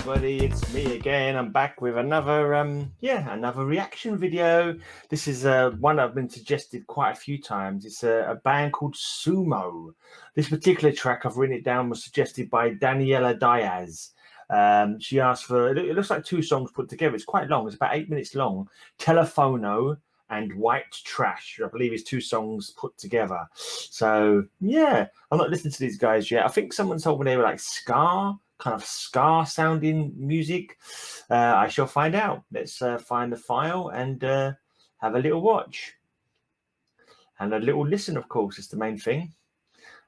everybody, it's me again. I'm back with another another reaction video. This is one I've been suggested quite a few times. It's a band called Sumo. This particular track, I've written it down, was suggested by Daniela Diaz. She asked for, it looks like 2 songs put together. It's quite long, it's about 8 minutes long. Telefono and White Trash, I believe, is 2 songs put together. So yeah, I'm not listening to these guys yet. I think someone told me they were like kind of ska sounding music. I shall find out. Let's find the file and have a little watch and a little listen. Of course, is the main thing.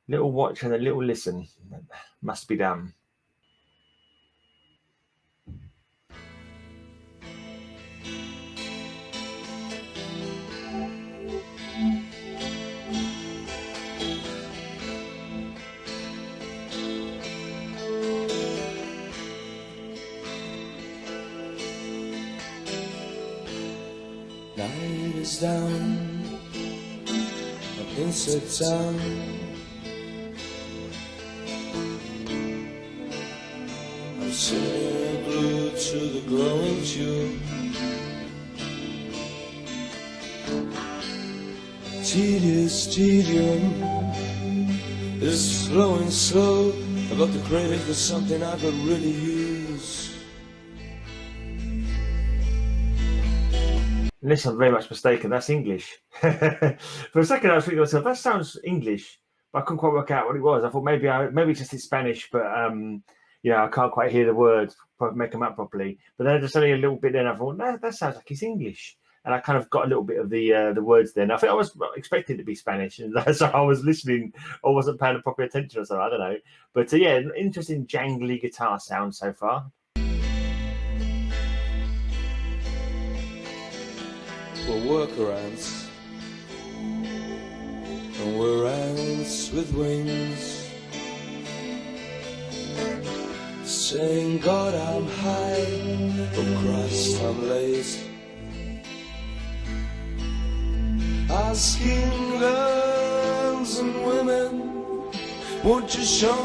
Little watch and a little listen must be done. Night is down, I've been set down. I'm sitting glued to the glowing tube. Tedious tedium is flowing slow. I got the craving for something I could really use. Unless I'm very much mistaken, that's English. For a second, I was thinking to myself, that sounds English, but I couldn't quite work out what it was. I thought maybe it's just in Spanish, but I can't quite hear the words, make them up properly. But then just only a little bit, then I thought, no, that sounds like it's English. And I kind of got a little bit of the words then. I think I was expecting it to be Spanish, and so I was listening or wasn't paying proper attention or something. I don't know. But yeah, interesting jangly guitar sound so far. We're workarounds, and we're ants with wings, saying, God, I'm high, oh Christ, I'm late. Asking girls and women, won't you show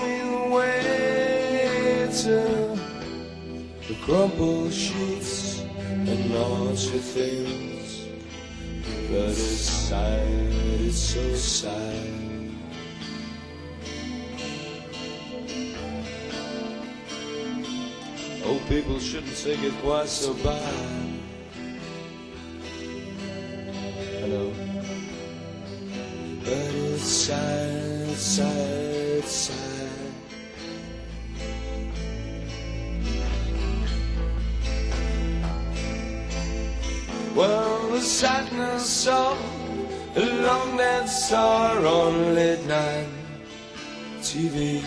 me the way to the crumpled sheets and naughty things? But it's sad, it's so sad. Old people shouldn't take it quite so bad. I know, but it's sad, sad, sad. Well, the sadness of a long dead star on late night TV.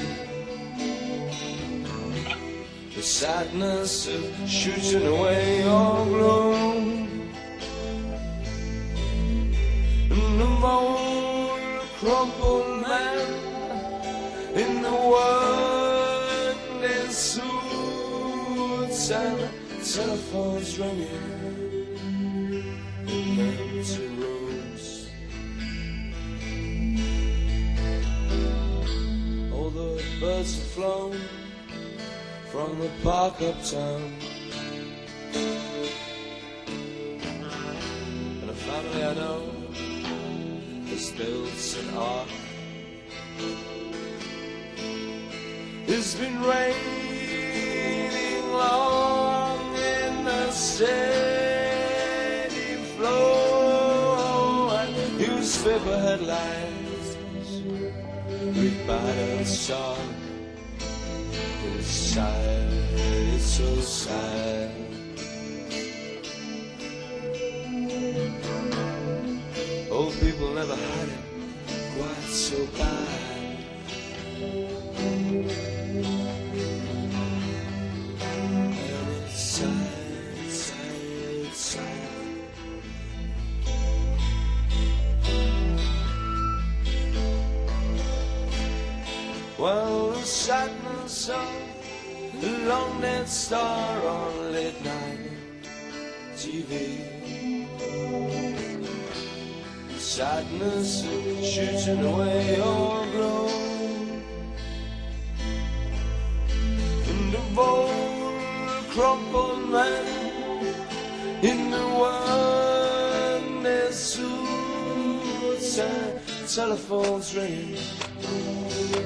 The sadness of shooting away your gloom. And the more crumpled man in the world is suits and telephones ringing in empty rooms. All the birds have flown from the park uptown, and a family I know has built an ark. It's been raining long in the steady flow, and newspaper headlines read battered song. It's sad, it's so sad. Old people never had it quite so bad. And it's sad, sad, sad. Well, the sadness of the long dead star on late night TV. Sadness shooting away your glow. And old crumpled man in the one that's suicide. Telephone's ringing,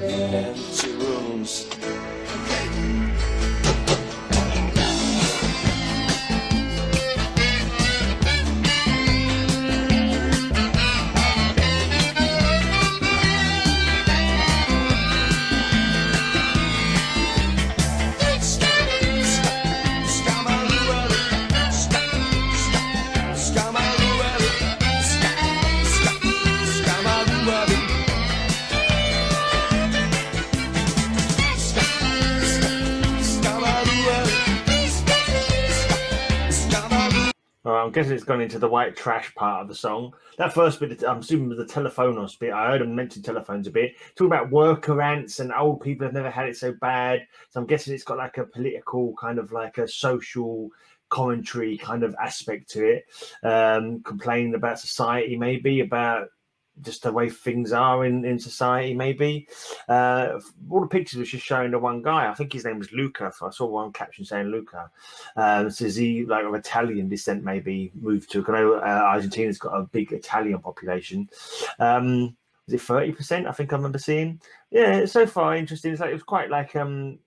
empty rooms. I'm guessing it's gone into the white trash part of the song. That first bit, I'm assuming was the Telefono bit. I heard him mention telephones a bit. Talking about worker ants and old people have never had it so bad. So I'm guessing it's got like a political kind of like a social commentary kind of aspect to it. Complaining about society, maybe about just the way things are in society, maybe. All the pictures was just showing the one guy. I think his name was Luca. I saw one caption saying Luca. Says he like of Italian descent, maybe moved to. I know Argentina's got a big Italian population. Was it 30%? I think I remember seeing. Yeah, so far interesting. It's like it was quite like kind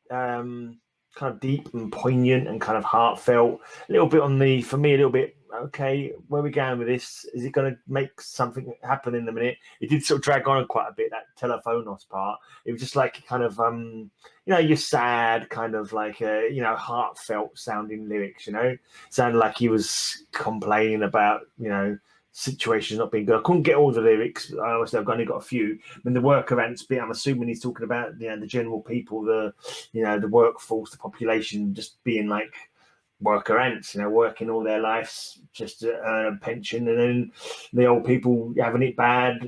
of deep and poignant and kind of heartfelt. A little bit on the, for me, a little bit. Okay, where are we going with this? Is it going to make something happen in a minute? It did sort of drag on quite a bit, that Telefonos part. It was just like kind of, you're sad, kind of like, heartfelt sounding lyrics, Sounded like he was complaining about, situations not being good. I couldn't get all the lyrics. Obviously, I've only got a few. I mean, the worker ants bit, I'm assuming he's talking about, the general people, the workforce, the population just being like, worker ants, working all their lives just to earn a pension, and then the old people having it bad,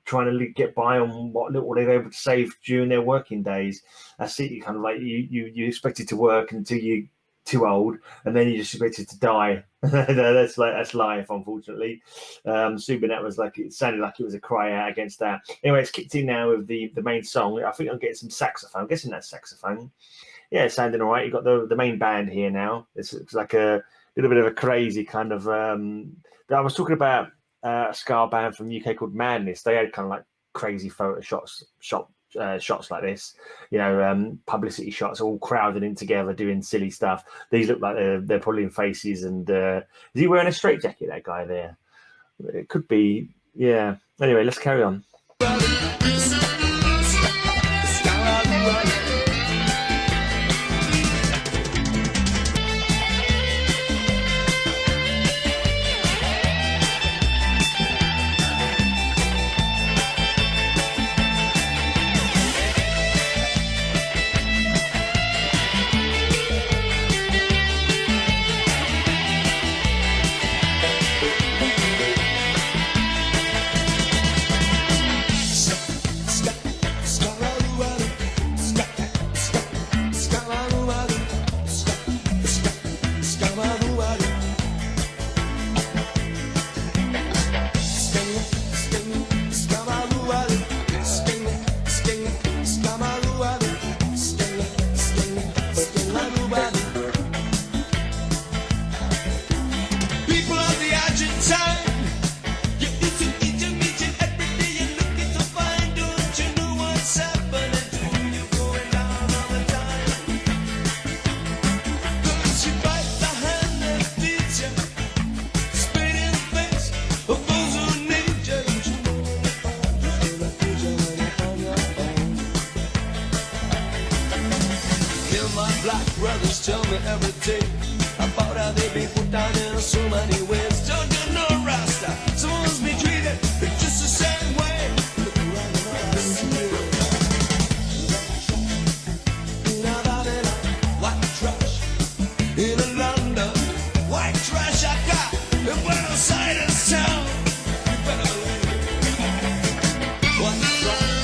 trying to get by on what little they're able to save during their working days. That's it. You kind of like you expected to work until you're too old, and then you just expected to die. that's life, unfortunately. Assuming that was like, it sounded like it was a cry out against that. Anyway, it's kicked in now with the main song. I think I'm getting some saxophone. I'm guessing that's saxophone. Yeah, it's sounding all right. You've got the main band here now. It's like a little bit of a crazy kind of... I was talking about a ska band from the UK called Madness. They had kind of like crazy photo shots like this, publicity shots, all crowded in together doing silly stuff. These look like they're pulling faces. And is he wearing a straitjacket, that guy there? It could be, yeah. Anyway, let's carry on. Tell me every day about how they be put down in so many ways. Don't you know, Rasta? Someone's been treated just the same way. Look around the world. In a Babylon, white trash. In a London, white trash I got. In Buenos Aires town, you better believe it. White trash.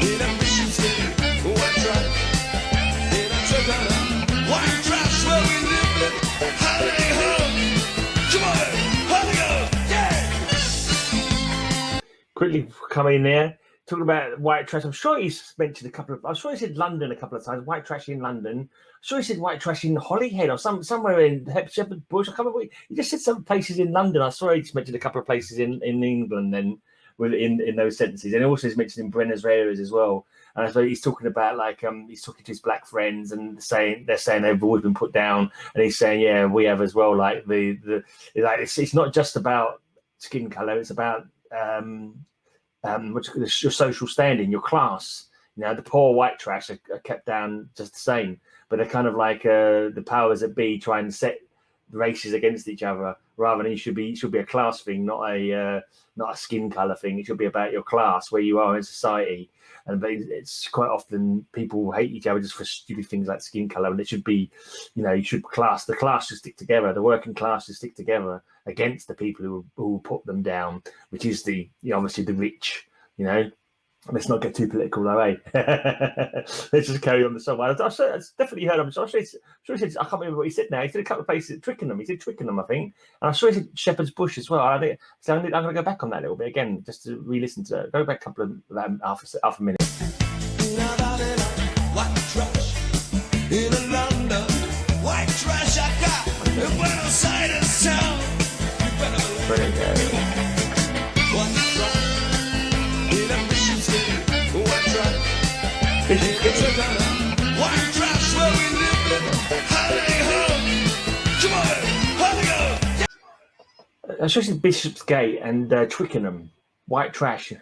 In a mission city, white trash. In a Trigger. White trash where we live it. Holiday home. Come on, holiday home. Yeah. Quickly come in there. talking about white trash. I'm sure he's mentioned a couple of. I'm sure he said London a couple of times. White trash in London. I'm sure he said white trash in Holyhead or somewhere in Shepherd's Bush. I can't remember. He just said some places in London. I saw he just mentioned a couple of places in England then in those sentences, and also he's mentioned in Brenner's areas as well. And I suppose he's talking about like he's talking to his black friends and they're saying they've always been put down, and he's saying yeah we have as well. Like like it's not just about skin color. It's about your social standing, your class. You know, the poor white trash are kept down just the same, but they're kind of like the powers that be trying to set races against each other. Rather than it should be a class thing, not a skin color thing. It should be about your class, where you are in society. And but it's quite often people hate each other just for stupid things like skin color. And it should be, you know, the class should stick together. The working class should stick together against the people who put them down, which is obviously the rich. You know, let's not get too political, though, eh? Let's just carry on the song. I definitely heard him. I'm sure he said, I can't remember what he said now. He said a couple of places, Twickenham. He said Twickenham, I think. And I'm sure he said Shepherd's Bush as well. I'm going to go back on that a little bit again, just to re-listen to it. Go back a couple of half a minute. White trash in London, white trash I got in Buenos Aires town. You better believe it. White trash in a mission city, white trash in Savannah, white trash where we live in. Howdy ho, come on, howdy go. I should say Bishopsgate and Twickenham, white trash.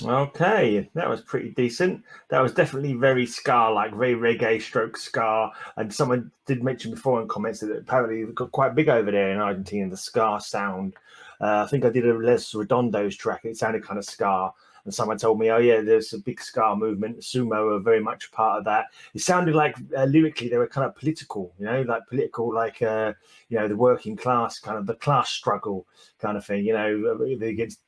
Okay, that was pretty decent. That was definitely very ska-like, very reggae stroke ska. And someone did mention before in comments that apparently it got quite big over there in Argentina, the ska sound. I think I did a Les Redondos track. It sounded kind of ska. And someone told me, oh, yeah, there's a big ska movement. Sumo are very much part of that. It sounded like lyrically they were kind of political, the working class, kind of the class struggle kind of thing,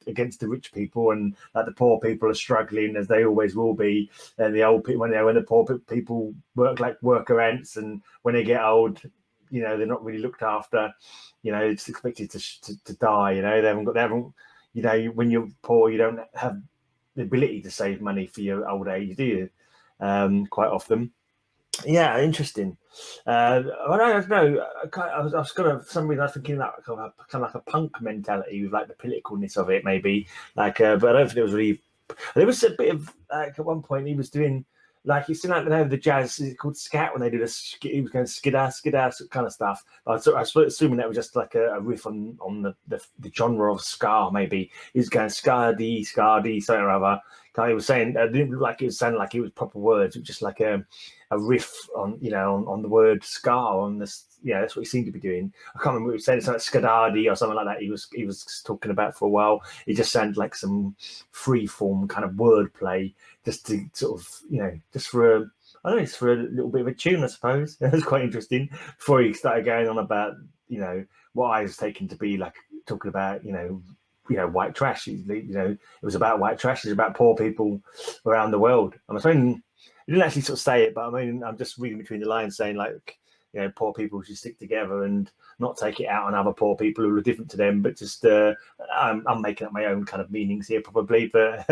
against the rich people, and like the poor people are struggling as they always will be. And the old people, when the poor people work like worker ants, and when they get old, they're not really looked after. It's expected to die. They haven't. When you're poor, you don't have the ability to save money for your old age, do you? Quite often. Yeah, interesting. I don't know. I was kind of, for some reason, I was thinking that kind of like a punk mentality with like the politicalness of it, maybe. Like, but I don't think it was really. There was a bit of like at one point he was doing. Like you see, like the jazz is called scat when they do this. He was going skidar kind of stuff. I was assuming that was just like a riff on the genre of ska. Maybe he was going ska-dee, something or other. He was saying it didn't look like it was sounding like it was proper words. It was just like a riff on on the word ska on this. Yeah, that's what he seemed to be doing. I can't remember what he was saying. Something like skadadi or something like that. He was talking about for a while. It just sounded like some free form kind of wordplay, just to sort of just for a little bit of a tune, I suppose. It was quite interesting before he started going on about what I was taking to be like talking about white trash. It was about white trash. It's about poor people around the world. I'm saying he didn't actually sort of say it, but I mean I'm just reading between the lines saying like. Poor people should stick together and not take it out on other poor people who are different to them, but just I'm making up my own kind of meanings here probably, but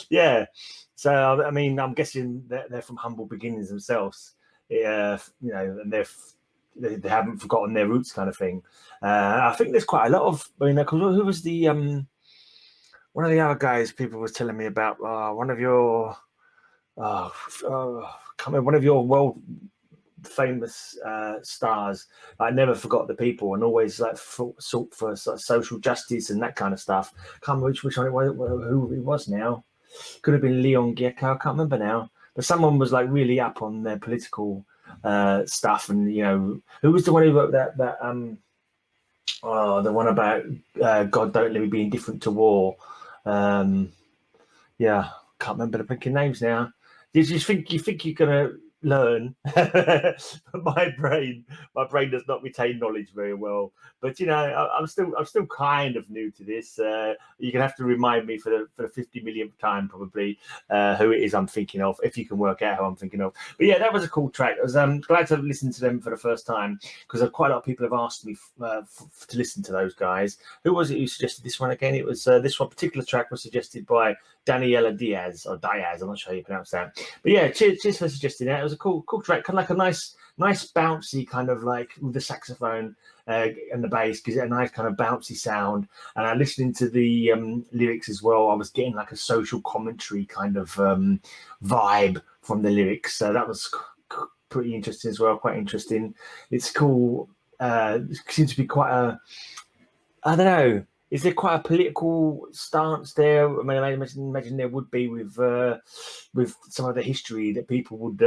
yeah. So I mean, I'm guessing they're from humble beginnings themselves, and they haven't forgotten their roots, kind of thing. I think there's quite a lot of. I mean, who was the one of the other guys people was telling me about? One of your world famous stars. I never forgot the people and always like sought for sort of social justice and that kind of stuff. Can't remember which one it was, who it was now. Could have been Leon Gecko. I can't remember now. But someone was like really up on their political stuff, and you know, who was the one who wrote that the one about God don't let me be indifferent to war. Yeah, can't remember the freaking names now. You think you're gonna learn, but my brain does not retain knowledge very well. But you know, I'm still kind of new to this. You're gonna have to remind me for the 50 millionth time probably who it is I'm thinking of, if you can work out who I'm thinking of. But yeah, that was a cool track. I was glad to listen to them for the first time, because quite a lot of people have asked me to listen to those guys. Who was it who suggested this one again? It was this one particular track was suggested by Daniela Diaz, or Diaz, I'm not sure how you pronounce that. But yeah, cheers for suggesting that. It was a cool track, kind of like a nice bouncy kind of like with the saxophone and the bass, gives it a nice kind of bouncy sound. And I listening to the lyrics as well, I was getting like a social commentary kind of vibe from the lyrics. So that was pretty interesting as well, quite interesting. It's cool. It seems to be quite a, I don't know, is there quite a political stance there? I mean, I imagine there would be with some of the history that people would,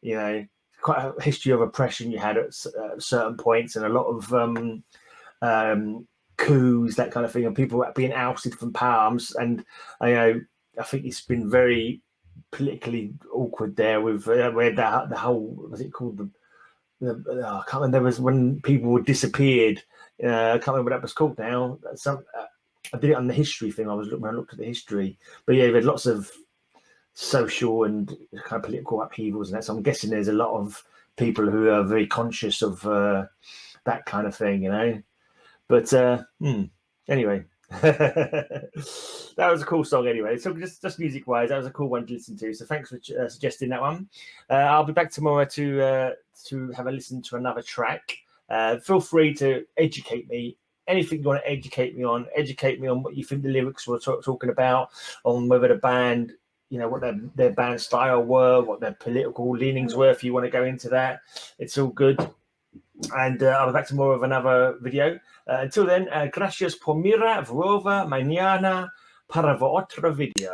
you know, quite a history of oppression you had at certain points, and a lot of coups, that kind of thing, and people being ousted from power. And you know, I think it's been very politically awkward there with where the whole, what's it called, I can't remember. There was when people were disappeared. I can't remember what that was called now. I did it on the history thing. I looked at the history, but yeah, we had lots of social and kind of political upheavals and that. So I'm guessing there's a lot of people who are very conscious of that kind of thing, you know. But anyway, that was a cool song anyway. So just music wise, that was a cool one to listen to. So thanks for suggesting that one. I'll be back tomorrow to have a listen to another track. Feel free to educate me. Anything you want to educate me on what you think the lyrics were talking about, on whether the band, you know, what their band style were, what their political leanings were. If you want to go into that, it's all good. And I'll be back tomorrow with another video. Until then, gracias por mirar, vrova, mañana para otro video.